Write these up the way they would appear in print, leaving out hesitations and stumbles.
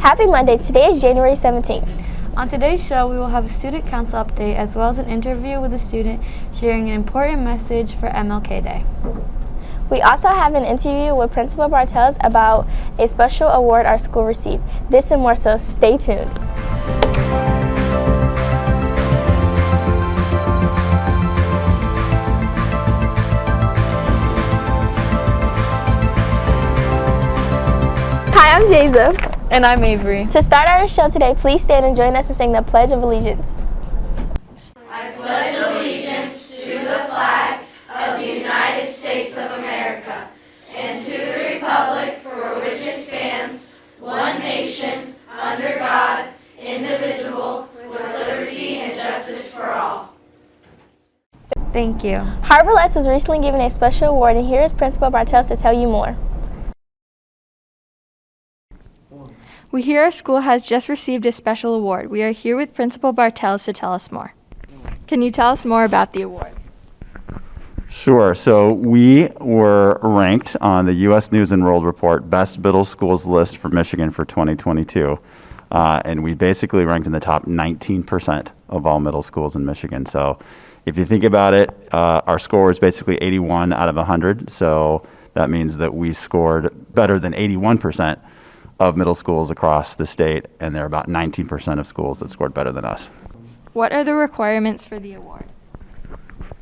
Happy Monday. Today is January 17th. On today's show, we will have a student council update as well as an interview with a student sharing an important message for MLK Day. We also have an interview with Principal Bartels about a special award our school received. This and more, so stay tuned. Hi, I'm Jaza. And I'm Avery. To start our show today, please stand and join us in saying the Pledge of Allegiance. I pledge allegiance to the flag of the United States of America and to the republic for which it stands, one nation, under God, indivisible, with liberty and justice for all. Thank you. Harbor Lights was recently given a special award, and here is Principal Bartels to tell you more. We hear our school has just received a special award. We are here with Principal Bartels to tell us more. Can you tell us more about the award? Sure. So we were ranked on the U.S. News and World Report Best Middle Schools list for Michigan for 2022. And we basically ranked in the top 19% of all middle schools in Michigan. So if you think about it, our score is basically 81 out of 100. So that means that we scored better than 81% of middle schools across the state, and there are about 19% of schools that scored better than us. What are the requirements for the award?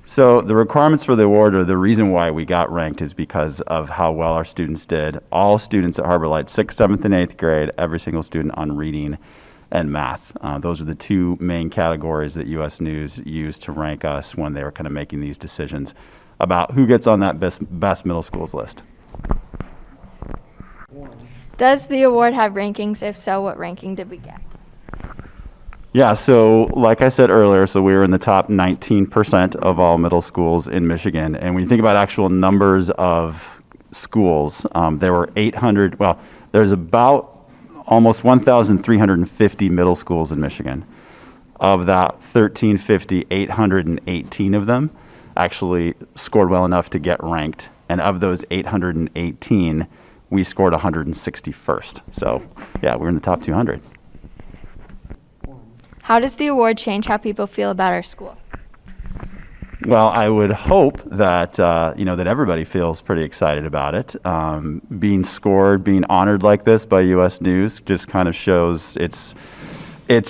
So the requirements for the award, or the reason why we got ranked, is because of how well our students did. All students at Harbor Light, 6th, 7th, and 8th grade, every single student on reading and math. Those are the two main categories that U.S. News used to rank us when they were kind of making these decisions about who gets on that best middle schools list. Does the award have rankings? If so, what ranking did we get? Yeah, so like I said earlier, so we were in the top 19% of all middle schools in Michigan. And when you think about actual numbers of schools, there were 800, well, there's about almost 1,350 middle schools in Michigan. Of that 1,350, 818 of them actually scored well enough to get ranked. And of those 818, we scored 161st. So yeah, we're in the top 200. How does the award change how people feel about our school? Well, I would hope that that everybody feels pretty excited about it. Being scored, being honored like this by U.S. News just kind of shows it's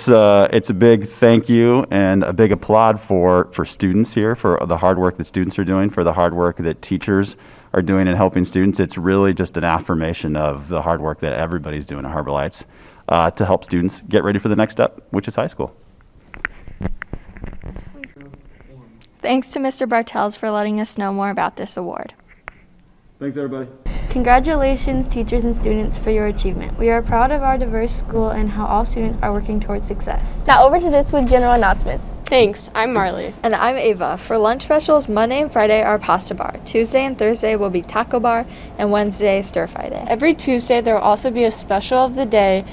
a big thank you and a big applaud for students here, for the hard work that students are doing, for the hard work that teachers are doing in helping students. It's really just an affirmation of the hard work that everybody's doing at Harbor Lights to help students get ready for the next step, which is high school. Thanks to Mr. Bartels for letting us know more about this award. Thanks, everybody. Congratulations, teachers and students, for your achievement. We are proud of our diverse school and how all students are working towards success. Now over to this week's general announcements. Thanks, I'm Marley. And I'm Ava. For lunch specials, Monday and Friday are pasta bar. Tuesday and Thursday will be taco bar, and Wednesday stir fry day. Every Tuesday there will also be a special of the day.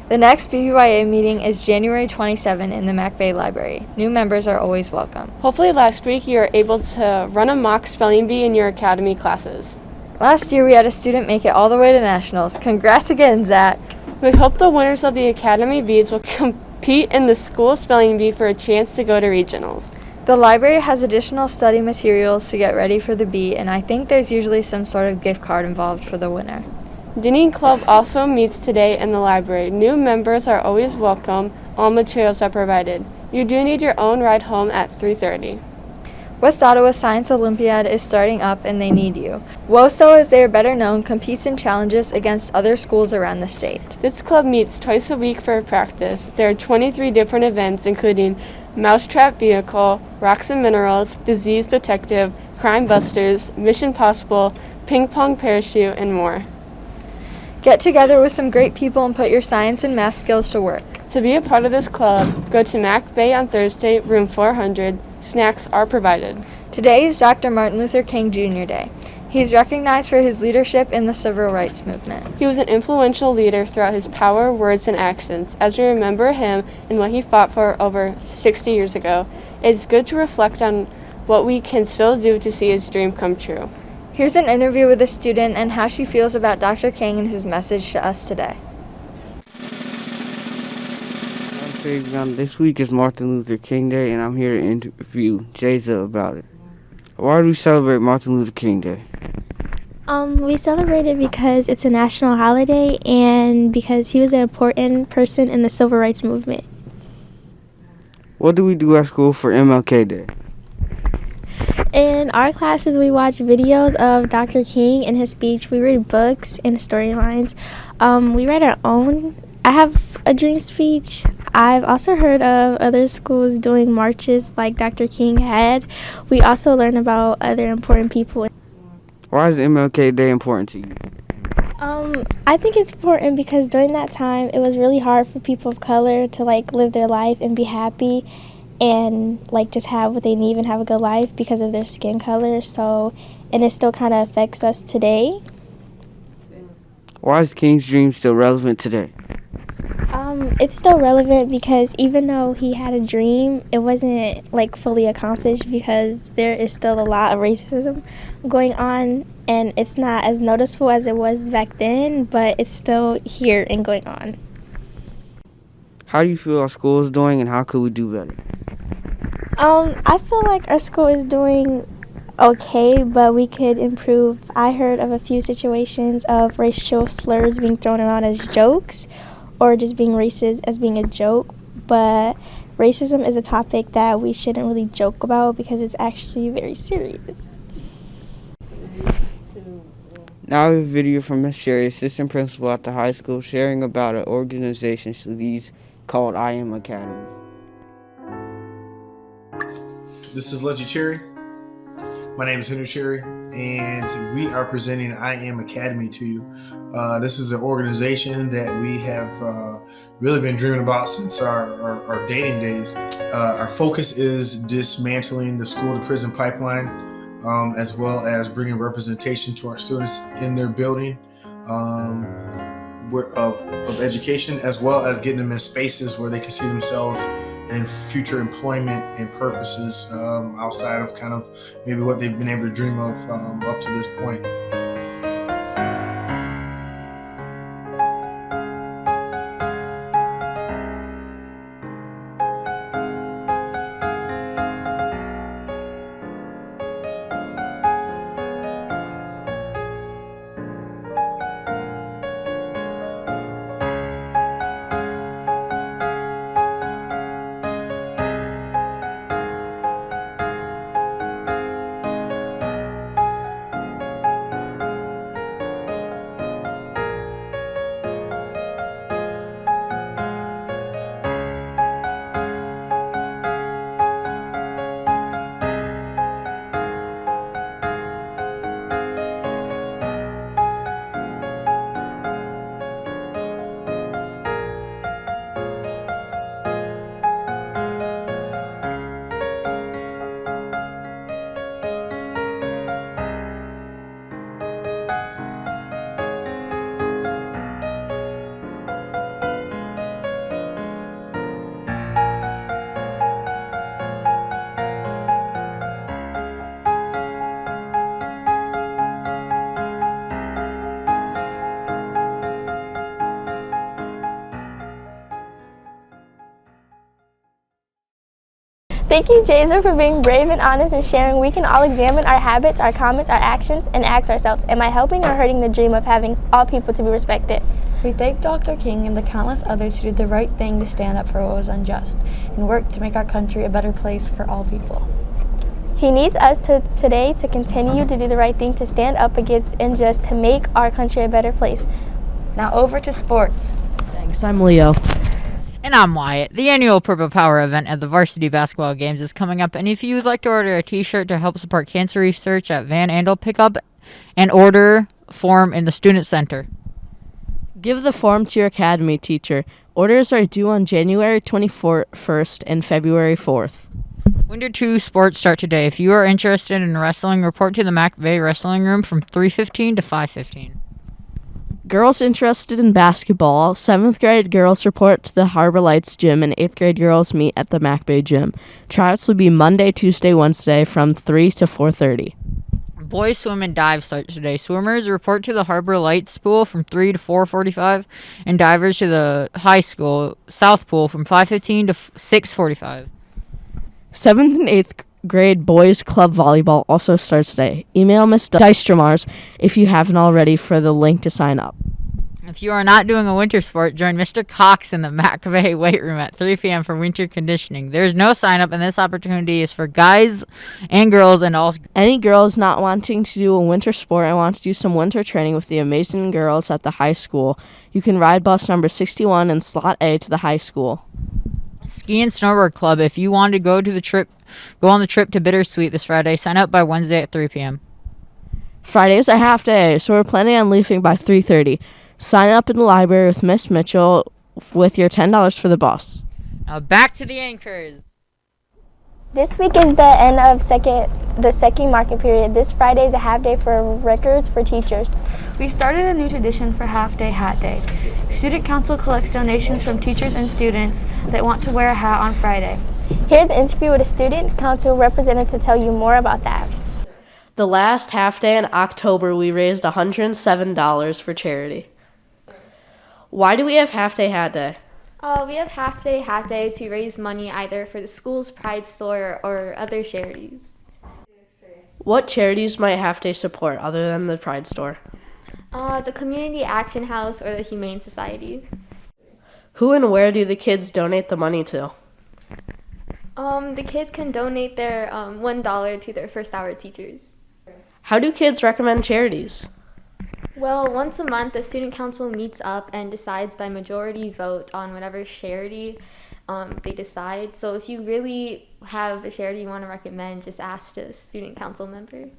The next BBYA meeting is January 27 in the Mac Bay Library. New members are always welcome. Hopefully last week you were able to run a mock spelling bee in your academy classes. Last year we had a student make it all the way to nationals. Congrats again, Zach. We hope the winners of the academy bees will compete in the school spelling bee for a chance to go to regionals. The library has additional study materials to get ready for the bee, and I think there's usually some sort of gift card involved for the winner. Dining Club also meets today in the library. New members are always welcome. All materials are provided. You do need your own ride home at 3:30. West Ottawa Science Olympiad is starting up and they need you. WOSO, as they are better known, competes in challenges against other schools around the state. This club meets twice a week for practice. There are 23 different events, including Mousetrap Vehicle, Rocks and Minerals, Disease Detective, Crime Busters, Mission Possible, Ping Pong Parachute, and more. Get together with some great people and put your science and math skills to work. To be a part of this club, go to Mac Bay on Thursday, room 400. Snacks are provided. Today is Dr. Martin Luther King Jr. Day. He is recognized for his leadership in the civil rights movement. He was an influential leader throughout his power, words, and actions. As we remember him and what he fought for over 60 years ago, it's good to reflect on what we can still do to see his dream come true. Here's an interview with a student and how she feels about Dr. King and his message to us today. Fabian. This week is Martin Luther King Day, and I'm here to interview Jayza about it. Why do we celebrate Martin Luther King Day? We celebrate it because it's a national holiday and because he was an important person in the civil rights movement. What do we do at school for MLK Day? In our classes, we watch videos of Dr. King and his speech. We read books and storylines. We write our own. I have a dream speech. I've also heard of other schools doing marches like Dr. King had. We also learn about other important people. Why is MLK Day important to you? I think it's important because during that time, it was really hard for people of color to live their life and be happy and just have what they need and have a good life because of their skin color. And it still kind of affects us today. Why is King's dream still relevant today? It's still relevant because even though he had a dream, it wasn't fully accomplished because there is still a lot of racism going on, and it's not as noticeable as it was back then, but it's still here and going on. How do you feel our school is doing, and how could we do better? I feel like our school is doing okay, but we could improve. I heard of a few situations of racial slurs being thrown around as jokes or just being racist as being a joke, but racism is a topic that we shouldn't really joke about because it's actually very serious. Now we have a video from Miss Sherry, assistant principal at the high school, sharing about an organization she leads called I Am Academy. This is Lucky Cherry. My name is Henry Cherry, and we are presenting I Am Academy to you. This is an organization that we have really been dreaming about since our dating days. Our focus is dismantling the school-to-prison pipeline, as well as bringing representation to our students in their building of education, as well as getting them in spaces where they can see themselves and future employment and purposes outside of kind of maybe what they've been able to dream of up to this point. Thank you, Jayza, for being brave and honest and sharing. We can all examine our habits, our comments, our actions, and ask ourselves, am I helping or hurting the dream of having all people to be respected? We thank Dr. King and the countless others who did the right thing to stand up for what was unjust and work to make our country a better place for all people. He needs us today to continue to do the right thing, to stand up against injustice, to make our country a better place. Now over to sports. Thanks, I'm Leo. And I'm Wyatt. The annual Purple Power event at the Varsity Basketball Games is coming up, and if you would like to order a t-shirt to help support cancer research at Van Andel, pick up and order form in the Student Center. Give the form to your academy teacher. Orders are due on January 21st and February 4th. Winter 2 sports start today. If you are interested in wrestling, report to the Mac Bay Wrestling Room from 3:15 to 5:15. Girls interested in basketball, 7th grade girls report to the Harbor Lights Gym and 8th grade girls meet at the Mac Bay Gym. Tryouts will be Monday, Tuesday, Wednesday from 3 to 4:30. Boys swim and dive starts today. Swimmers report to the Harbor Lights pool from 3 to 4:45, and divers to the high school South Pool from 5:15 to 6:45. 7th and 8th grade boys club volleyball also starts today. Email Miss Dystromars if you haven't already for the link to sign up. If you are not doing a winter sport, join Mr. Cox in the McAvey weight room at 3 p.m. for winter conditioning. There's no sign up, and this opportunity is for guys and girls and all. Any girls not wanting to do a winter sport and want to do some winter training with the amazing girls at the high school, you can ride bus number 61 in slot A to the high school. Ski and snowboard club. If you want to go on the trip to Bittersweet this Friday, sign up by Wednesday at 3 p.m. Friday is a half day, so we're planning on leaving by 3:30. Sign up in the library with Miss Mitchell with your $10 for the bus. Now back to the anchors. This week is the end of the second marking period. This Friday is a half day for records for teachers. We started a new tradition for Half Day Hat Day. Student Council collects donations from teachers and students that want to wear a hat on Friday. Here's an interview with a student council representative to tell you more about that. The last half day in October, we raised $107 for charity. Why do we have half day hat day? We have Half Day Hat Day to raise money either for the school's Pride store or other charities. What charities might half day support other than the Pride store? The Community Action House or the Humane Society. Who and where do the kids donate the money to? The kids can donate their $1 to their first hour teachers. How do kids recommend charities? Well, once a month, the student council meets up and decides by majority vote on whatever charity they decide. So if you really have a charity you want to recommend, just ask the student council member.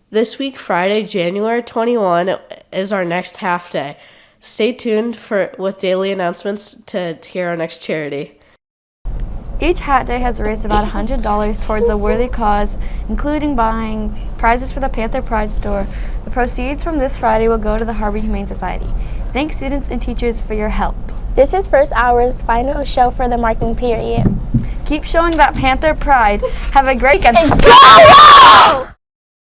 This week, Friday, January 21, is our next half day. Stay tuned with daily announcements to hear our next charity. Each Hat Day has raised about $100 towards a worthy cause, including buying prizes for the Panther Pride store. The proceeds from this Friday will go to the Harbor Humane Society. Thanks, students and teachers, for your help. This is first hour's final show for the marking period. Keep showing that Panther Pride. Have a great weekend. Go!